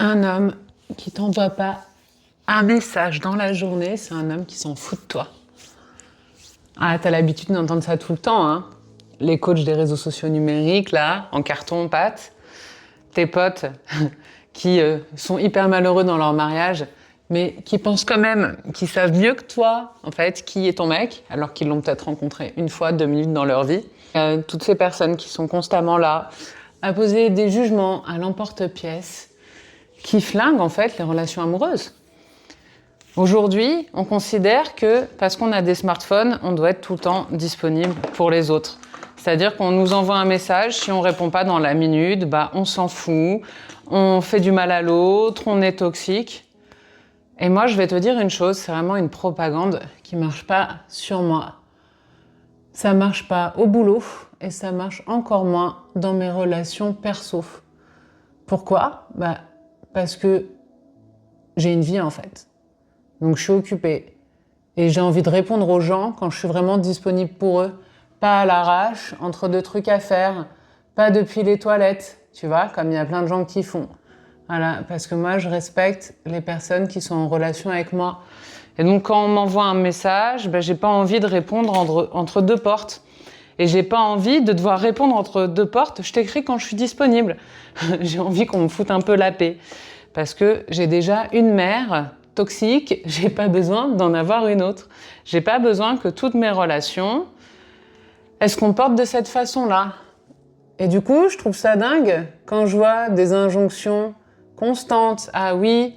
Un homme qui t'envoie pas un message dans la journée, c'est un homme qui s'en fout de toi. Ah, t'as l'habitude d'entendre ça tout le temps, hein. Les coachs des réseaux sociaux numériques, là, en carton-pâte. Tes potes qui sont hyper malheureux dans leur mariage, mais qui pensent quand même qu'ils savent mieux que toi, en fait, qui est ton mec, alors qu'ils l'ont peut-être rencontré une fois, 2 minutes dans leur vie. Toutes ces personnes qui sont constamment là, à poser des jugements à l'emporte-pièce, qui flinguent, en fait, les relations amoureuses. Aujourd'hui, on considère que, parce qu'on a des smartphones, on doit être tout le temps disponible pour les autres. C'est-à-dire qu'on nous envoie un message, si on répond pas dans la minute, on s'en fout, on fait du mal à l'autre, on est toxique. Et moi, je vais te dire une chose, c'est vraiment une propagande qui marche pas sur moi. Ça marche pas au boulot et ça marche encore moins dans mes relations perso. Pourquoi ? Parce que j'ai une vie en fait. Donc je suis occupée. Et j'ai envie de répondre aux gens quand je suis vraiment disponible pour eux. Pas à l'arrache, entre deux trucs à faire. Pas depuis les toilettes, tu vois, comme il y a plein de gens qui font. Voilà, parce que moi, je respecte les personnes qui sont en relation avec moi. Et donc, quand on m'envoie un message, j'ai pas envie de répondre entre deux portes. Et j'ai pas envie de devoir répondre entre deux portes. Je t'écris quand je suis disponible. J'ai envie qu'on me foute un peu la paix. Parce que j'ai déjà une mère toxique, j'ai pas besoin d'en avoir une autre. J'ai pas besoin que toutes mes relations, elles se comportent de cette façon-là. Et du coup, je trouve ça dingue quand je vois des injonctions constantes. Ah oui,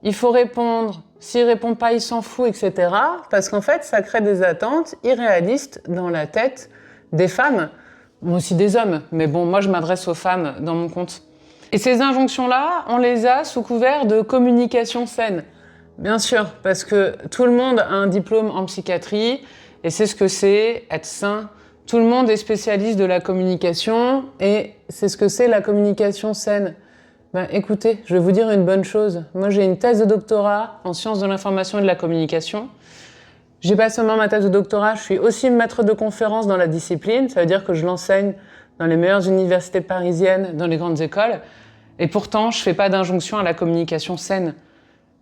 il faut répondre. S'il répond pas, il s'en fout, etc. Parce qu'en fait, ça crée des attentes irréalistes dans la tête des femmes, mais aussi des hommes. Mais bon, moi, je m'adresse aux femmes dans mon compte. Et ces injonctions-là, on les a sous couvert de communication saine. Bien sûr, parce que tout le monde a un diplôme en psychiatrie et c'est ce que c'est être sain. Tout le monde est spécialiste de la communication et c'est ce que c'est la communication saine. Écoutez, je vais vous dire une bonne chose. Moi, j'ai une thèse de doctorat en sciences de l'information et de la communication. J'ai pas seulement ma thèse de doctorat, je suis aussi maître de conférence dans la discipline. Ça veut dire que je l'enseigne dans les meilleures universités parisiennes, dans les grandes écoles. Et pourtant, je fais pas d'injonction à la communication saine.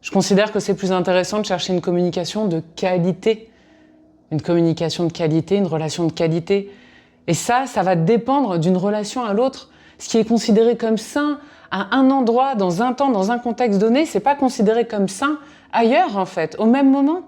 Je considère que c'est plus intéressant de chercher une communication de qualité. Une communication de qualité, une relation de qualité. Et ça va dépendre d'une relation à l'autre. Ce qui est considéré comme sain à un endroit, dans un temps, dans un contexte donné, c'est pas considéré comme sain ailleurs, en fait, au même moment.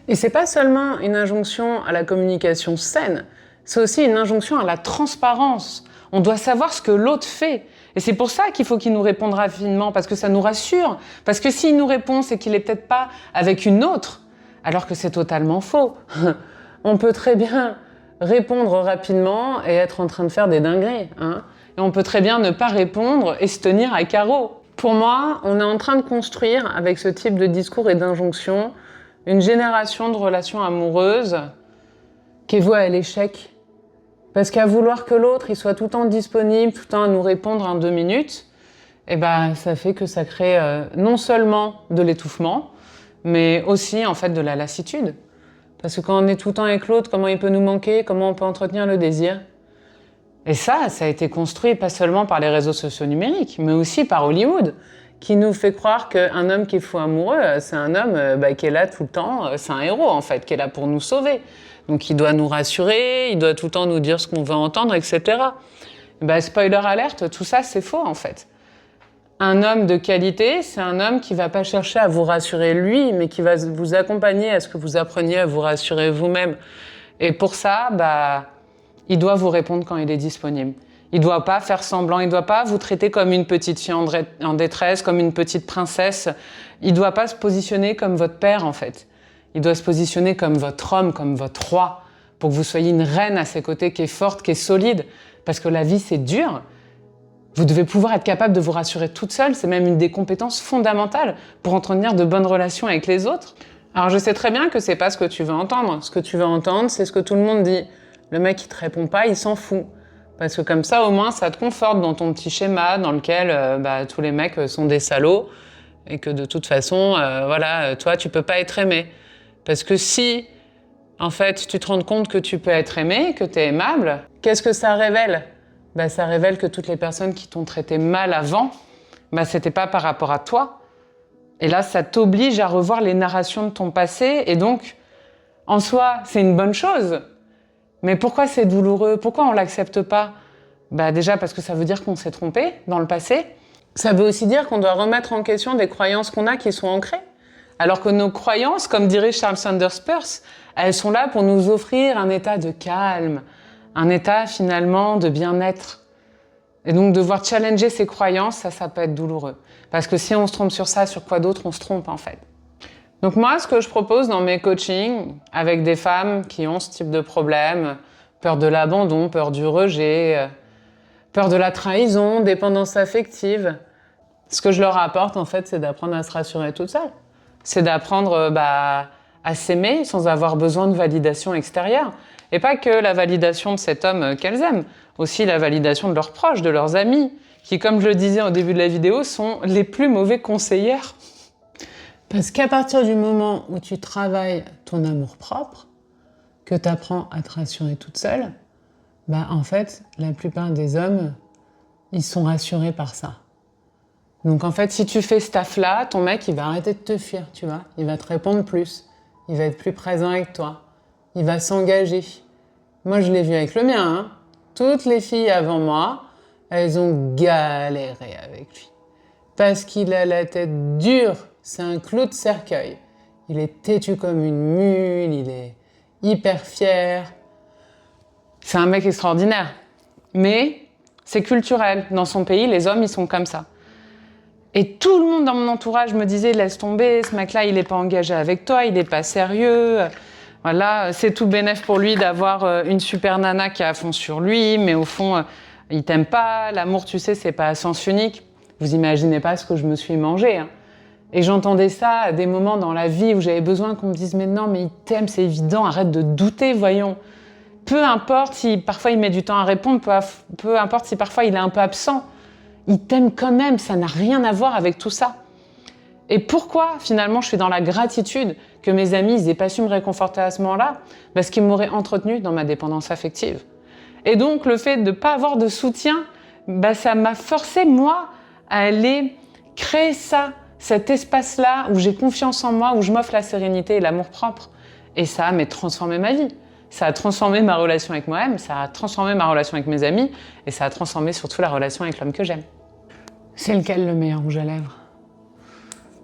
Et c'est pas seulement une injonction à la communication saine, c'est aussi une injonction à la transparence. On doit savoir ce que l'autre fait. Et c'est pour ça qu'il faut qu'il nous réponde rapidement, parce que ça nous rassure. Parce que s'il nous répond, c'est qu'il est peut-être pas avec une autre, alors que c'est totalement faux. On peut très bien répondre rapidement et être en train de faire des dingueries, hein. Et on peut très bien ne pas répondre et se tenir à carreau. Pour moi, on est en train de construire, avec ce type de discours et d'injonctions, une génération de relations amoureuses qui est vouée à l'échec. Parce qu'à vouloir que l'autre il soit tout le temps disponible, tout le temps à nous répondre en 2 minutes, ça fait que ça crée non seulement de l'étouffement, mais aussi en fait de la lassitude. Parce que quand on est tout le temps avec l'autre, comment il peut nous manquer, comment on peut entretenir le désir ? Et ça a été construit pas seulement par les réseaux sociaux numériques, mais aussi par Hollywood, qui nous fait croire qu'un homme qui est fou amoureux, c'est un homme qui est là tout le temps, c'est un héros en fait, qui est là pour nous sauver. Donc il doit nous rassurer, il doit tout le temps nous dire ce qu'on veut entendre, etc. Spoiler alerte, tout ça c'est faux en fait. Un homme de qualité, c'est un homme qui va pas chercher à vous rassurer lui, mais qui va vous accompagner à ce que vous appreniez à vous rassurer vous-même. Et pour ça, il doit vous répondre quand il est disponible. Il doit pas faire semblant, il doit pas vous traiter comme une petite fille en détresse, comme une petite princesse. Il doit pas se positionner comme votre père, en fait. Il doit se positionner comme votre homme, comme votre roi, pour que vous soyez une reine à ses côtés qui est forte, qui est solide. Parce que la vie, c'est dur. Vous devez pouvoir être capable de vous rassurer toute seule. C'est même une des compétences fondamentales pour entretenir de bonnes relations avec les autres. Alors, je sais très bien que c'est pas ce que tu veux entendre. Ce que tu veux entendre, c'est ce que tout le monde dit. Le mec qui te répond pas, il s'en fout. Parce que comme ça, au moins, ça te conforte dans ton petit schéma dans lequel tous les mecs sont des salauds et que de toute façon, toi, tu peux pas être aimé. Parce que si, en fait, tu te rends compte que tu peux être aimé, que tu es aimable, qu'est-ce que ça révèle ? Ça révèle que toutes les personnes qui t'ont traité mal avant, bah c'était pas par rapport à toi. Et là, ça t'oblige à revoir les narrations de ton passé. Et donc, en soi, c'est une bonne chose. Mais pourquoi c'est douloureux? Pourquoi on l'accepte pas? Bah déjà parce que ça veut dire qu'on s'est trompé dans le passé. Ça veut aussi dire qu'on doit remettre en question des croyances qu'on a qui sont ancrées. Alors que nos croyances, comme dirait Charles Sanders Peirce, elles sont là pour nous offrir un état de calme, un état finalement de bien-être. Et donc devoir challenger ces croyances, ça peut être douloureux. Parce que si on se trompe sur ça, sur quoi d'autre on se trompe en fait. Donc moi, ce que je propose dans mes coachings, avec des femmes qui ont ce type de problème, peur de l'abandon, peur du rejet, peur de la trahison, dépendance affective, ce que je leur apporte en fait, c'est d'apprendre à se rassurer toute seule. C'est d'apprendre à s'aimer sans avoir besoin de validation extérieure. Et pas que la validation de cet homme qu'elles aiment, aussi la validation de leurs proches, de leurs amis, qui, comme je le disais au début de la vidéo, sont les plus mauvais conseillères. Parce qu'à partir du moment où tu travailles ton amour-propre, que tu apprends à te rassurer toute seule, bah en fait, la plupart des hommes, ils sont rassurés par ça. Donc en fait, si tu fais ce taf-là, ton mec, il va arrêter de te fuir, tu vois. Il va te répondre plus. Il va être plus présent avec toi. Il va s'engager. Moi, je l'ai vu avec le mien, hein. Toutes les filles avant moi, elles ont galéré avec lui. Parce qu'il a la tête dure, c'est un clou de cercueil. Il est têtu comme une mule, il est hyper fier. C'est un mec extraordinaire. Mais c'est culturel. Dans son pays, les hommes, ils sont comme ça. Et tout le monde dans mon entourage me disait « Laisse tomber, ce mec-là, il n'est pas engagé avec toi, il n'est pas sérieux. » Voilà, c'est tout bénef pour lui d'avoir une super nana qui est à fond sur lui, mais au fond, il t'aime pas. L'amour, tu sais, c'est pas à sens unique. Vous imaginez pas ce que je me suis mangé. Hein. Et j'entendais ça à des moments dans la vie où j'avais besoin qu'on me dise « Mais non, mais il t'aime, c'est évident, arrête de douter, voyons. » Peu importe si parfois il met du temps à répondre, peu importe si parfois il est un peu absent. Il t'aime quand même, ça n'a rien à voir avec tout ça. Et pourquoi, finalement, je suis dans la gratitude que mes amis n'aient pas su me réconforter à ce moment-là? Parce qu'ils m'auraient entretenue dans ma dépendance affective. Et donc, le fait de ne pas avoir de soutien, ça m'a forcé, moi, à aller créer ça, cet espace-là où j'ai confiance en moi, où je m'offre la sérénité et l'amour-propre. Et ça a transformé ma vie. Ça a transformé ma relation avec moi-même, ça a transformé ma relation avec mes amis, et ça a transformé surtout la relation avec l'homme que j'aime. C'est lequel le meilleur rouge à lèvres?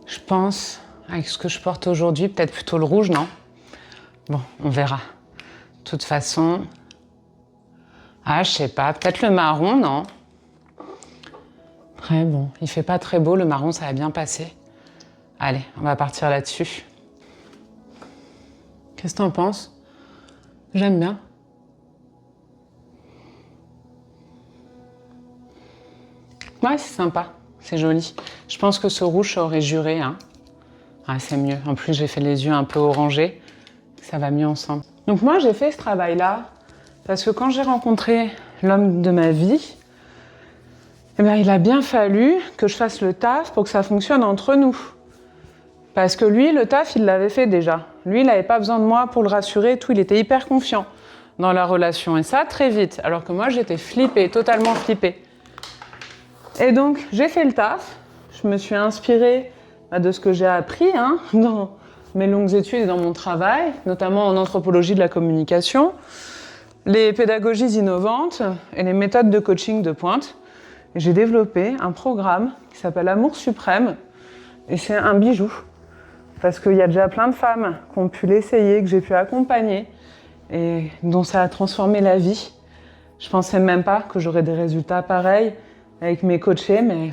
Je pense, avec ce que je porte aujourd'hui, peut-être plutôt le rouge, non? Bon, on verra. De toute façon... Ah, je sais pas, peut-être le marron, non? Très bon, il fait pas très beau, le marron, ça va bien passer. Allez, on va partir là-dessus. Qu'est-ce que t'en penses? J'aime bien. Ouais, c'est sympa, c'est joli. Je pense que ce rouge, ça aurait juré, hein. Ah, c'est mieux. En plus, j'ai fait les yeux un peu orangés. Ça va mieux ensemble. Donc moi, j'ai fait ce travail-là parce que quand j'ai rencontré l'homme de ma vie, eh bien, il a bien fallu que je fasse le taf pour que ça fonctionne entre nous. Parce que lui, le taf, il l'avait fait déjà. Lui, il n'avait pas besoin de moi pour le rassurer et tout. Il était hyper confiant dans la relation. Et ça, très vite. Alors que moi, j'étais flippée, totalement flippée. Et donc, j'ai fait le taf. Je me suis inspirée de ce que j'ai appris dans mes longues études et dans mon travail, notamment en anthropologie de la communication, les pédagogies innovantes et les méthodes de coaching de pointe. Et j'ai développé un programme qui s'appelle Amour Suprême. Et c'est un bijou. Parce qu'il y a déjà plein de femmes qui ont pu l'essayer, que j'ai pu accompagner et dont ça a transformé la vie. Je pensais même pas que j'aurais des résultats pareils avec mes coachés, mais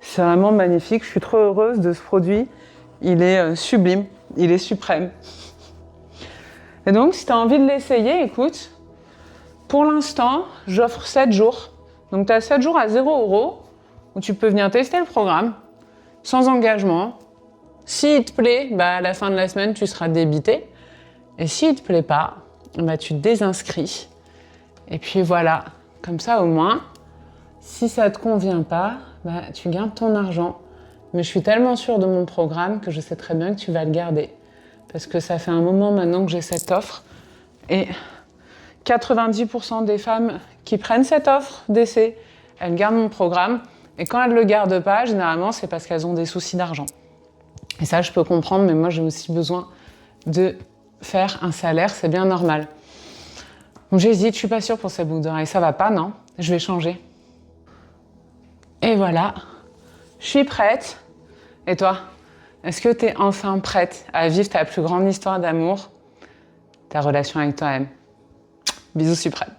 c'est vraiment magnifique. Je suis trop heureuse de ce produit. Il est sublime, il est suprême. Et donc, si tu as envie de l'essayer, écoute, pour l'instant, j'offre 7 jours. Donc, tu as 7 jours à 0 € où tu peux venir tester le programme sans engagement. S'il te plaît, à la fin de la semaine, tu seras débité. Et s'il te plaît pas, tu te désinscris. Et puis voilà, comme ça au moins, si ça te convient pas, tu gardes ton argent. Mais je suis tellement sûre de mon programme que je sais très bien que tu vas le garder. Parce que ça fait un moment maintenant que j'ai cette offre. Et 90% des femmes qui prennent cette offre d'essai, elles gardent mon programme. Et quand elles ne le gardent pas, généralement, c'est parce qu'elles ont des soucis d'argent. Et ça, je peux comprendre, mais moi, j'ai aussi besoin de faire un salaire, c'est bien normal. Donc j'hésite, je suis pas sûre pour cette boucle d'oreille. Ça va pas, non? Je vais changer. Et voilà, je suis prête. Et toi? Est-ce que tu es enfin prête à vivre ta plus grande histoire d'amour, ta relation avec toi-même? Bisous suprêmes.